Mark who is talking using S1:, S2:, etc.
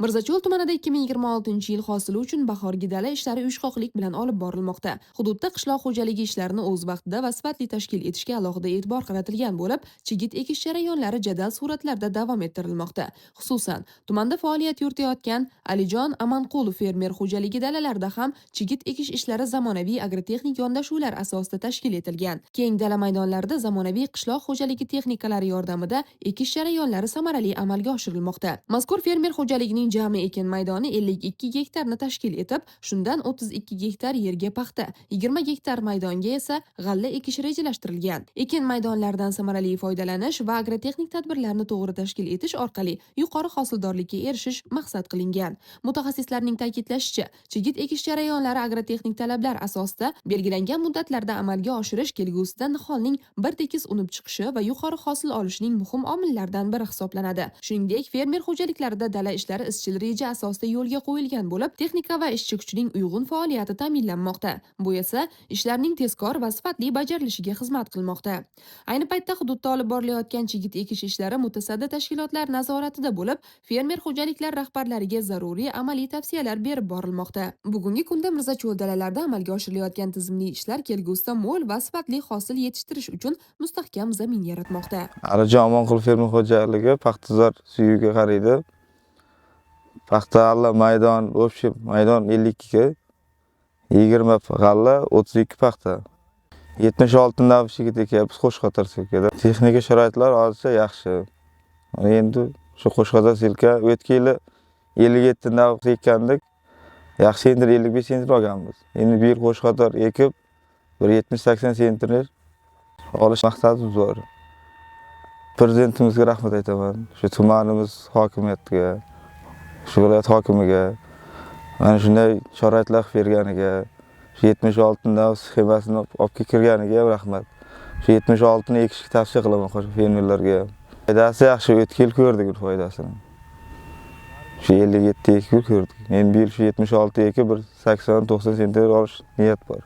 S1: Mirzacho'l tumanida 2026-yil hosili uchun bahorgi dala ishlari uyushqoqlik bilan olib borilmoqda. Hududda qishloq xo'jaligi ishlarini o'z vaqtida va sifatli tashkil etishga alohida e'tibor qaratilgan bo'lib, chigit ekish jarayonlari jadal sur'atlarda davom ettirilmoqda. Xususan, tumanda faoliyat yuritayotgan Alijon Amanqulov fermer xo'jaligi dalalarida ham chigit ekish ishlari zamonaviy agrotexnik yondashuvlar asosida tashkil etilgan. Keng dala maydonlarida zamonaviy qishloq xo'jaligi texnikalari yordamida ekish jarayonlari samarali amalga oshirilmoqda. Mazkur fermer xo'jaligining jami ekin maydoni 52 gektarni tashkil etib, shundan 32 gektar yerga paxta, 20 gektar maydonga esa g'alla ekish rejalashtirilgan. Ekin maydonlaridan samarali foydalanish va agrotexnik tadbirlarni to'g'ri tashkil etish orqali yuqori hosildorlikka erishish maqsad qilingan. Mutaxassislarning ta'kidlashicha, chigit ekish jarayonlari agrotexnik talablar asosida belgilangan muddatlarda amalga oshirish kelgusida niholning bir tekis unib chiqishi va yuqori hosil olishning muhim omillaridan biri hisoblanadi. Shuningdek, fermer xo'jaliklarida dala ishlari izchil reja asosida yo'lga qo'yilgan bo'lib, texnika va ishchi kuchining uyg'un faoliyati ta'minlanmoqda. Bu esa ishlarning tezkor va sifatli bajarilishiga xizmat qilmoqda. Ayni paytda hududda olib borilayotgan chigit ekish ishlari mutasaddi tashkilotlar nazoratida bo'lib, fermer xo'jaliklar rahbarlariga zaruriy amaliy tavsiyalar berib borilmoqda. Bugungi kunda Mirzacho'l dalalarida amalga oshirilayotgan tizimli ishlar kelgusida mo'l va sifatli hosil yetishtirish uchun mustahkam zamin yaratmoqda.
S2: Alijon Amanqulov fermer xo'jaligi paxtazor suyuga qaraydi. Paxta g'alla maydon, общем maydon 52 ga, 20 g'alla, 32 paxta. 76 nav chigit ekyapmiz Qo'shqo'tar silkada. Texnika sharoitlar hozircha yaxshi. Endi shu Qo'shqo'tar silka o'tgan yili 57 nav ekkandik. Yaxshi endi 55 sentner olganmiz. Endi bu yil Qo'shqo'tar ekib 70-80 sentner olish maqsadimiz bor. Prezidentimizga rahmat aytaman. Shu tumanimiz hokimiyatiga, shu viloyat hokimiga mana shunday sharoitlar berganiga, shu 76 nav sxemasini olib kirganiga rahmat. Shu 76 ni ekishga tavsiya qilaman fermerlarga. Foydasi yaxshi, o'tgan yil ko'rdik foydasini. Shu 57 ekib ko'rdik. Endi bu yil shu 76 ekib bir 80-90 sentner olish niyat bor.